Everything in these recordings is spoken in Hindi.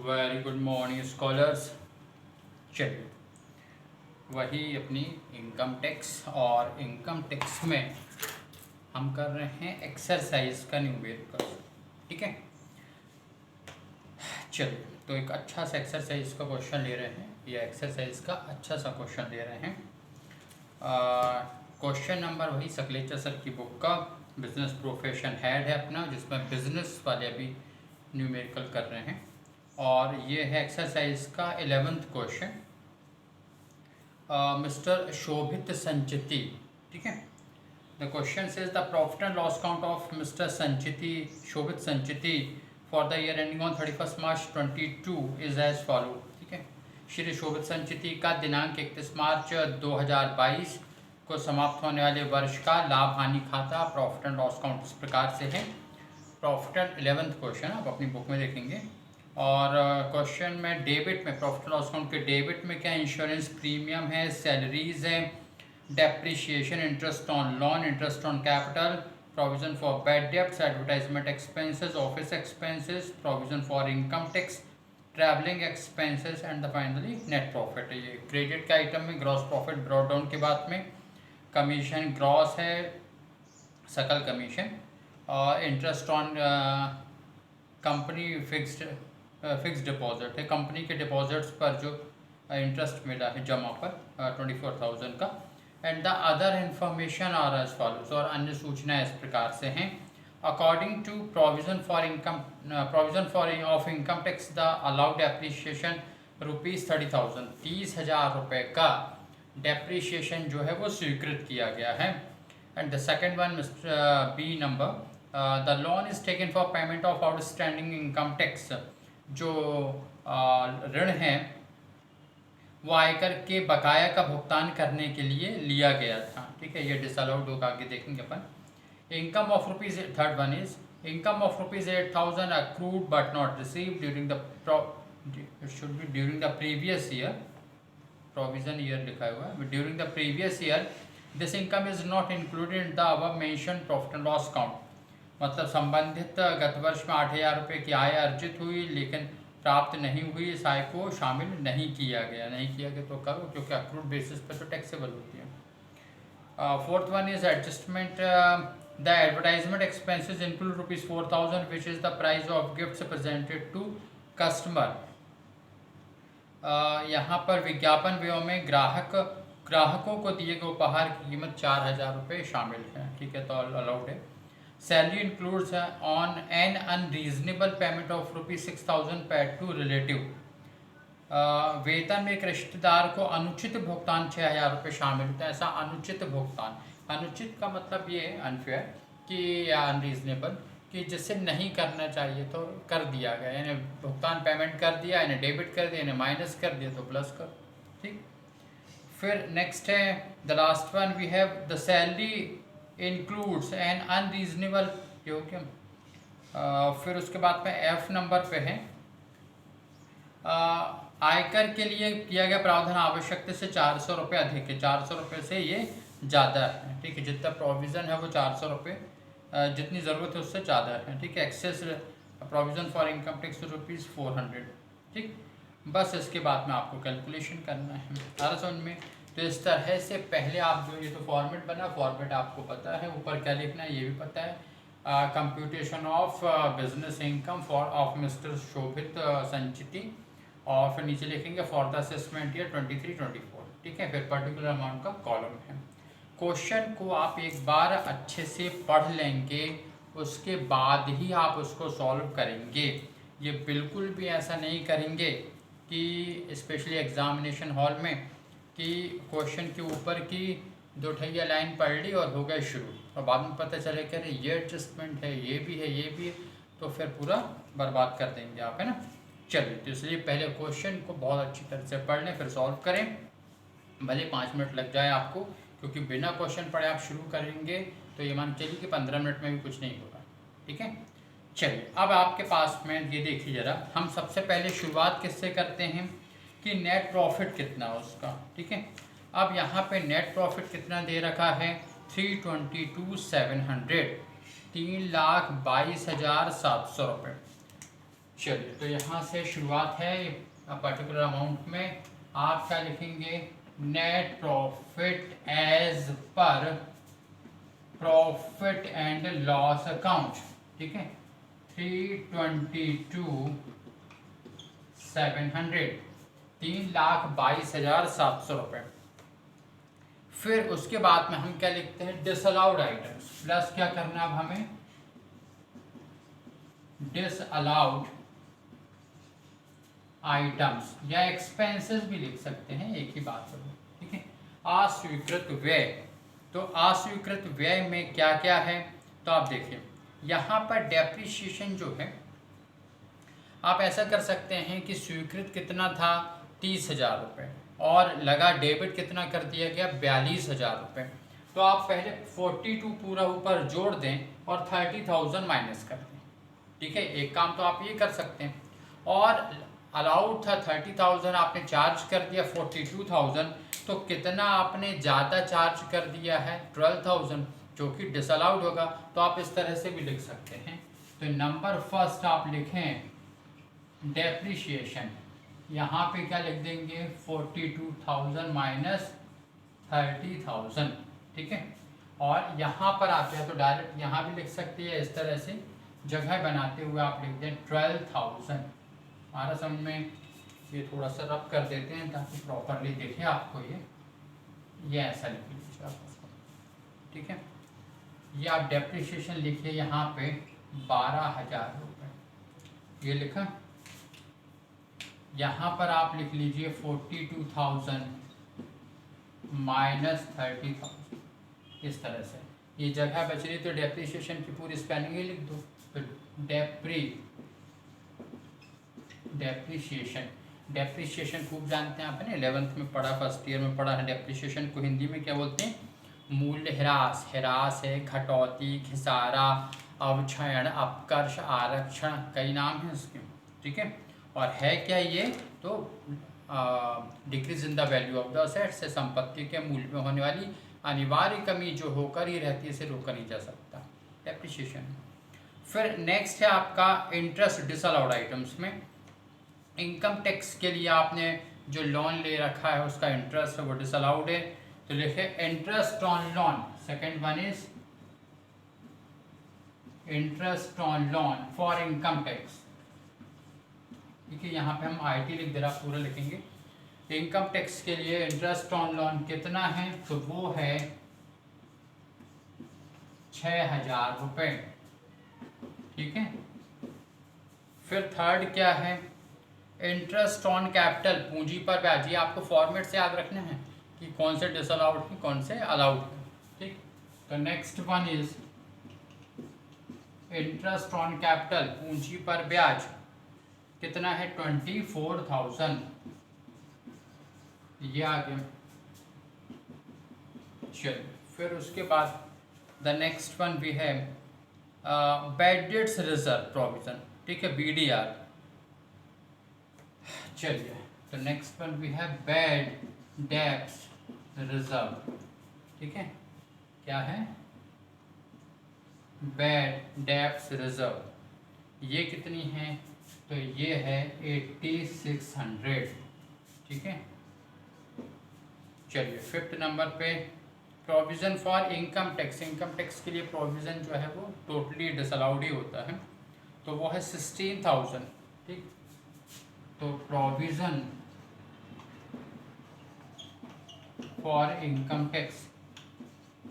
Very good morning scholars. चलिए, वही अपनी इनकम टैक्स और इनकम टैक्स में हम कर रहे हैं एक्सरसाइज का न्यूमेरिकल। ठीक है, चलिए तो एक अच्छा सा एक्सरसाइज का क्वेश्चन ले रहे हैं, या एक्सरसाइज का अच्छा सा क्वेश्चन ले रहे हैं। क्वेश्चन नंबर वही सकलेचा सर की बुक का बिजनेस प्रोफेशन हेड है अपना, जिसमें बिजनेस वाले अभी न्यूमेरिकल कर रहे हैं। और ये है एक्सरसाइज का 11th question, mister Shobhit Sanchiti. ठीक है, the question says the profit and loss account of mister Sanchiti, Shobhit Sanchiti for the year ending on 31 March 22 is as follow. ठीक है, श्री शोभित संचिति का दिनांक 31 मार्च 2022 को समाप्त होने वाले वर्ष का लाभ हानि खाता प्रॉफिट एंड लॉस अकाउंट इस प्रकार से है। प्रॉफिट एंड 11th क्वेश्चन आप अपनी बुक में देखेंगे। और क्वेश्चन में डेबिट में, प्रॉफिट लॉस अकाउंट के डेबिट में क्या इंश्योरेंस प्रीमियम है, सैलरीज है, depreciation, interest on loan, interest on capital, provision for bad debts, advertisement expenses, office expenses, provision for income tax, travelling expenses and the finally net profit. ये क्रेडिट के आइटम में ग्रॉस प्रॉफिट ब्रॉट डाउन के बाद में कमीशन ग्रॉस है, सकल कमीशन, और interest on company fixed deposit है, कंपनी के डिपॉजिट्स पर जो इंटरेस्ट मिला है जमा पर 24,000 का। And the other information are as follows, और अन्य सूचनाएं इस प्रकार से हैं। According to provision for of income tax the allowed appreciation ₹30,000, 30,000 रुपये का डेप्रिशिएशन जो है वो स्वीकृत किया गया है। And the second one mister B number, the loan is taken for payment of outstanding income tax, जो ऋण है वो आयकर के बकाया का भुगतान करने के लिए लिया गया था। ठीक है, ये डिसअलाउड होगा, आगे देखेंगे अपन। Income of rupees, third one is income of ₹8,000 accrued but not receive during the previous year, provision year लिखा हुआ है, during the previous year this income is not included in the above mention profit and loss account. मतलब संबंधित गत वर्ष में 8,000 रुपये की आय अर्जित हुई लेकिन प्राप्त नहीं हुई, इस आय को शामिल नहीं किया गया तो करो, क्योंकि अक्रूड बेसिस पर तो टैक्सेबल होती है। Fourth one is adjustment, the advertisement expenses include ₹4,000 which is the price of gifts presented to customer. यहाँ पर विज्ञापन व्यय में ग्राहकों को दिए गए उपहार की कीमत 4,000 रुपये शामिल है। ठीक है, तो अलाउड है। Salary includes on an unreasonable payment of ₹6,000 paid to relative. वेतन में एक रिश्तेदार को अनुचित भुगतान 6,000 रुपये शामिल होता है। ऐसा अनुचित भुगतान, अनुचित का मतलब ये है अनफेयर कि, या अनरीजनेबल, कि जिससे नहीं करना चाहिए तो कर दिया गया, यानी भुगतान पेमेंट कर दिया, यानी डेबिट कर दिया, यानी माइनस कर दिया तो प्लस कर। ठीक, फिर नेक्स्ट है the last one we have the salary includes an unreasonable, ये हो क्या। फिर उसके बाद में एफ नंबर पे है, आयकर के लिए किया गया प्रावधान आवश्यकता से 400 रुपये अधिक है, 400 रुपये से ये ज़्यादा है। ठीक है, जितना प्रोविज़न है वो 400 रुपये, जितनी ज़रूरत है उससे ज़्यादा है। ठीक है, excess provision for income tax ₹400। ठीक, बस इसके बाद में आपको कैलकुलेशन करना है। आ समझ में? तो इस तरह से पहले आप जो, ये तो फॉर्मेट बना, फॉर्मेट आपको पता है, ऊपर क्या लिखना है ये भी पता है। Computation of business income for of mister Shobhit Sanchiti, और फिर नीचे लिखेंगे फॉर द असेसमेंट ईयर 23-24। ठीक है, फिर पर्टिकुलर अमाउंट का कॉलम है। क्वेश्चन को आप एक बार अच्छे से पढ़ लेंगे, उसके बाद ही आप उसको सॉल्व करेंगे। ये बिल्कुल भी ऐसा नहीं करेंगे कि स्पेशली एग्जामिनेशन हॉल में कि क्वेश्चन के ऊपर की 2 लाइन पढ़ ली और हो गए शुरू, और बाद में पता चले कि अरे ये एडजस्टमेंट है, ये भी है, ये भी है, तो फिर पूरा बर्बाद कर देंगे आप, है ना। चलिए, तो इसलिए पहले क्वेश्चन को बहुत अच्छी तरह से पढ़ लें, फिर सॉल्व करें, भले 5 मिनट लग जाए आपको, क्योंकि बिना क्वेश्चन पढ़े आप शुरू करेंगे तो ये मान चलिए कि 15 मिनट में भी कुछ नहीं होगा। ठीक है, चलिए अब आपके पास में ये देखिए ज़रा, हम सबसे पहले शुरुआत किससे करते हैं कि नेट प्रॉफिट कितना है उसका। ठीक है, अब यहाँ पे नेट प्रॉफिट कितना दे रखा है, 322,700, 3,22,700 रुपये। चलिए, तो यहाँ से शुरुआत है पर्टिकुलर अमाउंट में। आप क्या लिखेंगे, net profit as per profit and loss account, ठीक है, 322,700, 3,22,700 रुपये। फिर उसके बाद में हम क्या लिखते हैं, डिसअलाउड आइटम्स, प्लस क्या करना अब हमें, डिसअलाउड आइटम्स या एक्सपेंसेस भी लिख सकते हैं, एक ही बात है, ठीक है। अस्वीकृत व्यय, तो अस्वीकृत व्यय में क्या क्या है, तो आप देखिए यहाँ पर डेप्रिसिएशन जो है, आप ऐसा कर सकते हैं कि स्वीकृत कितना था 30,000 रुपये, और लगा डेबिट कितना कर दिया गया 42,000 रुपये। तो आप पहले 42 पूरा ऊपर जोड़ दें और 30,000 माइनस कर दें, ठीक है। एक काम तो आप ये कर सकते हैं। और अलाउड था 30,000, आपने चार्ज कर दिया 42,000, तो कितना आपने ज़्यादा चार्ज कर दिया है 12,000, जो कि डिसअलाउड होगा। तो आप इस तरह से भी लिख सकते हैं। तो नंबर फर्स्ट आप लिखें डेप्रिसिएशन, यहाँ पे क्या लिख देंगे 42,000 माइनस 30,000, ठीक है। और यहाँ पर आप चाहे तो डायरेक्ट यहाँ भी लिख सकते हैं, इस तरह से जगह बनाते हुए आप लिख दें 12,000। हमारा समझ में, ये थोड़ा सा रब कर देते हैं ताकि प्रॉपरली देखें आपको, ये ऐसा लिख लीजिए आप उसको, ठीक है। ये आप डेप्रिसिएशन लिखिए यहाँ पे 12,000 रुपये, ये लिखा। यहाँ पर आप लिख लीजिए 42,000 माइनस 30,000, इस तरह से। ये जगह बच रही तो डेप्रिसिएशन की पूरी स्पेलिंग ही लिख दो। तो डेप्रिसिएशन खूब जानते हैं आपने, 11th में पढ़ा, फर्स्ट ईयर में पढ़ा है। डेप्रिसिएशन को हिंदी में क्या बोलते हैं, मूल्य ह्रास। ह्रास है घटौती, घिसारा, अवक्षयण, अपकर्ष, आरक्षण, कई नाम हैं उसके, ठीक है। और है क्या ये, तो decrease in the value of the asset, से संपत्ति के मूल्य में होने वाली अनिवार्य कमी जो होकर ही रहती है, इसे रोका नहीं जा सकता, डेप्रिसिएशन। फिर नेक्स्ट है आपका इंटरेस्ट डिसअलाउड आइटम्स में। इनकम टैक्स के लिए आपने जो लोन ले रखा है उसका इंटरेस्ट है वो डिसअलाउड है, तो लिखे interest on loan. Second one is interest on loan for income tax, ठीक है। यहाँ पे हम IT लिख दे रहा, पूरा लिखेंगे। इनकम टैक्स के लिए इंटरेस्ट ऑन लोन कितना है, तो वो है 6,000 रुपये, ठीक है। फिर थर्ड क्या है, इंटरेस्ट ऑन कैपिटल, पूंजी पर ब्याज। ये आपको फॉर्मेट से याद रखना है कि कौन से डिसअलाउड है कौन से अलाउड है, ठीक। तो next one is interest on capital, पूंजी पर ब्याज कितना है 24,000, ये आ गया। चलिए, फिर उसके बाद द नेक्स्ट वन भी है बैड डेट्स रिजर्व प्रोविजन, ठीक है, BDR। चलिए, तो नेक्स्ट वन भी है बैड डेट्स रिजर्व, ठीक है। क्या है, बैड डेट्स रिजर्व, ये कितनी है, तो ये है 8600, ठीक है। चलिए, फिफ्थ नंबर पे provision for income tax. Income tax के लिए प्रोविज़न जो है वो टोटली डिसअलाउड ही होता है, तो वो है 16,000, ठीक। तो प्रोविज़न फॉर इनकम टैक्स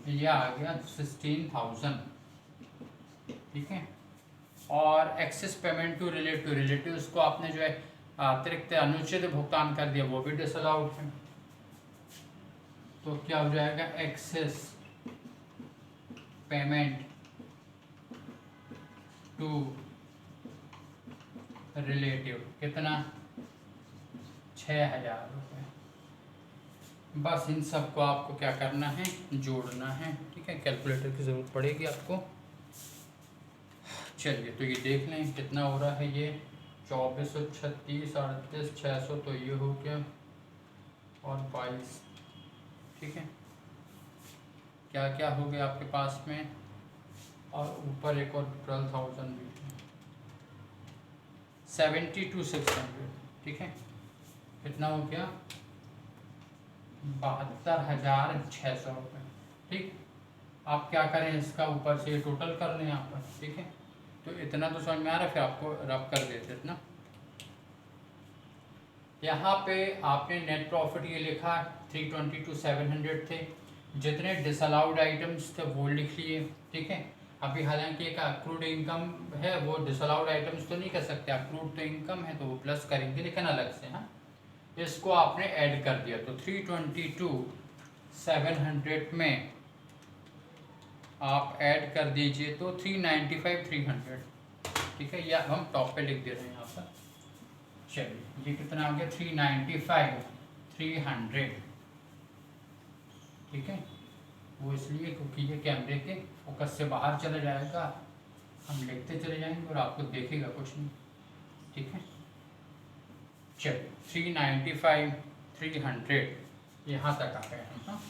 ये आ गया 16,000, ठीक है। और एक्सेस पेमेंट टू रिलेटिव्स को आपने जो है अतिरिक्त अनुचित भुगतान कर दिया, वो भी डिसअलाउड है। तो क्या हो जाएगा, एक्सेस पेमेंट टू रिलेटिव कितना, 6,000 रुपये। बस इन सब को आपको क्या करना है, जोड़ना है, ठीक है। कैलकुलेटर की ज़रूरत पड़ेगी आपको। चलिए, तो ये देख लें कितना हो रहा है, ये 2436, 38,600, तो ये हो गया, और 22, ठीक है। क्या क्या हो गया आपके पास में, और ऊपर एक और 12,000 भी है। 72,600, ठीक है। कितना हो गया? 72,600 रुपये, ठीक। आप क्या करें, इसका ऊपर से टोटल कर लें यहाँ पर, ठीक है। तो इतना तो समझ में आ रहा है, फिर आपको रब कर देते इतना। यहाँ पे आपने नेट प्रॉफिट ये लिखा 322,700 थे, जितने डिसअलाउड आइटम्स थे वो लिख लिए, ठीक है। अभी हालांकि एक अक्रूड इनकम है, वो डिसअलाउड आइटम्स तो नहीं कर सकते, अक्रूड तो इनकम है तो वो प्लस करेंगे लेकिन अलग से। हाँ, इसको आपने ऐड कर दिया तो 322,700 में आप ऐड कर दीजिए तो 395,300, ठीक है। या हम टॉप पे लिख दे रहे हैं यहाँ पर। चलिए, ये कितना आ गया? 395,300, ठीक है। वो इसलिए क्योंकि ये कैमरे के फोकस से बाहर चला जाएगा, हम लिखते चले जाएंगे और आपको देखेगा कुछ नहीं, ठीक है। चलिए, 395,300 यहाँ तक आ गए हम। हाँ,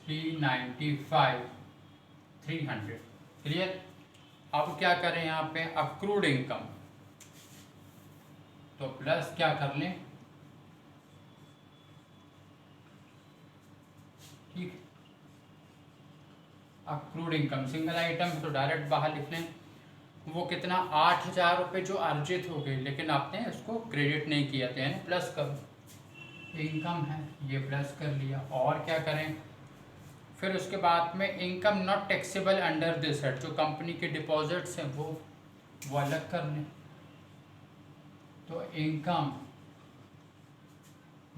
395,300 क्लियर। अब क्या करें यहाँ पे? अक्रूड इनकम, तो प्लस क्या कर लें, ठीक। अक्रूड इनकम सिंगल आइटम तो डायरेक्ट बाहर लिख लें। वो कितना? 8,000 रुपये जो अर्जित हो गए, लेकिन आपने उसको क्रेडिट नहीं किया था, यानी प्लस करो। इनकम है, ये प्लस कर लिया। और क्या करें? फिर उसके बाद में income not taxable under this head, जो कंपनी के डिपॉजिट्स हैं वो अलग कर लें। तो income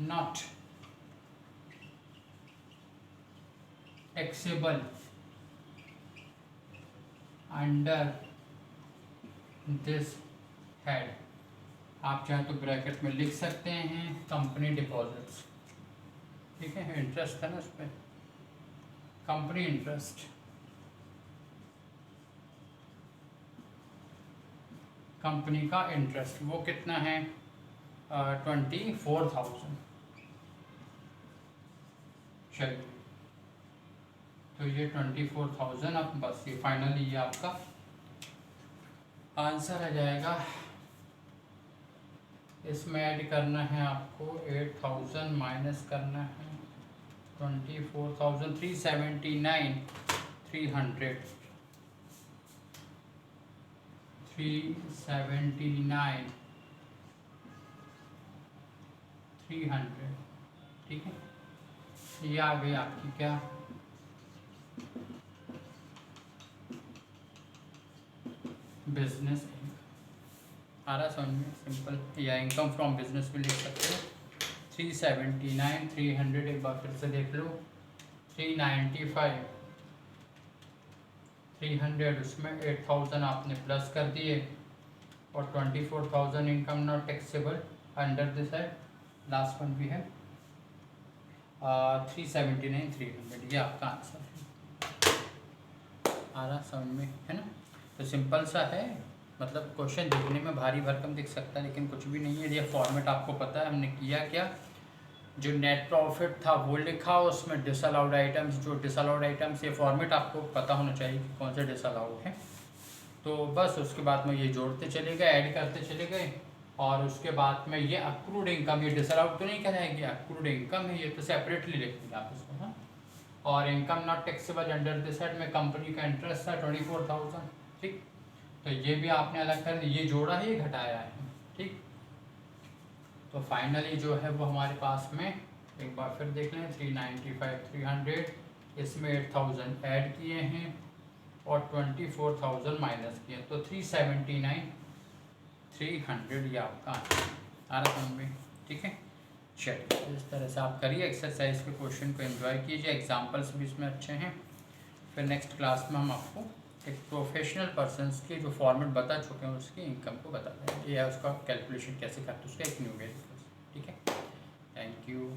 not taxable under this head, आप चाहे तो ब्रैकेट में लिख सकते हैं कंपनी डिपॉजिट्स, ठीक है। इंटरेस्ट है ना उस पर, कंपनी इंटरेस्ट, कंपनी का इंटरेस्ट वो कितना है? 24,000। चलिए, तो ये 24,000, अब बस ये फाइनली ये आपका आंसर आ जाएगा। इसमें ऐड करना है आपको 8,000 माइनस करना है 24,000, 379,300, 379,300, ठीक है। ये आ गई आपकी क्या? बिजनेस आ रहा समझ में, सिंपल। या इनकम फ्रॉम बिजनेस भी लिख सकते हो। 379,300, एक बार फिर से देख लो। 395,300, उसमें 8,000 आपने प्लस कर दिए और 24,000 income not taxable under this है। लास्ट वन भी है 379,300, ये आपका आंसर है। आ रहा समझ में, है ना। तो सिंपल सा है, मतलब क्वेश्चन देखने में भारी भरकम दिख सकता है लेकिन कुछ भी नहीं है। ये फॉर्मेट आपको पता है हमने किया क्या। जो नेट प्रॉफिट था वो लिखा, उसमें डिसअलाउड आइटम्स, जो डिसअलाउड आइटम्स, ये फॉर्मेट आपको पता होना चाहिए कि कौन से डिसअलाउड है। तो बस उसके बाद में ये जोड़ते चले गए, ऐड करते चले गए, और उसके बाद में ये अक्रूड इनकम, ये डिसअलाउड तो नहीं कहलाएगी, अक्रूड इनकम है, ये तो सेपरेटली लिखेंगे आप इसको। हाँ, और income not taxable under this head में कंपनी का इंटरेस्ट था 24,000, ठीक। तो ये भी आपने अलग कर दिया, ये जोड़ा है, ये घटाया है, ठीक। तो फाइनली जो है वो हमारे पास में, एक बार फिर देख लें, 395,300, इसमें 8,000 ऐड किए हैं और 24,000 माइनस किए, तो 379,300 ये आपका आ रहा समझ में, ठीक है। चलिए, इस तरह से आप करिए एक्सरसाइज के क्वेश्चन को एंजॉय कीजिए, एग्जाम्पल्स भी इसमें अच्छे हैं। फिर नेक्स्ट क्लास में हम आपको एक प्रोफेशनल पर्सनस के जो फॉर्मेट बता चुके हैं उसकी इनकम को बता दें, ये है उसका कैलकुलेशन कैसे करते हैं, उसका एक न्यू वे, ठीक है। Thank you.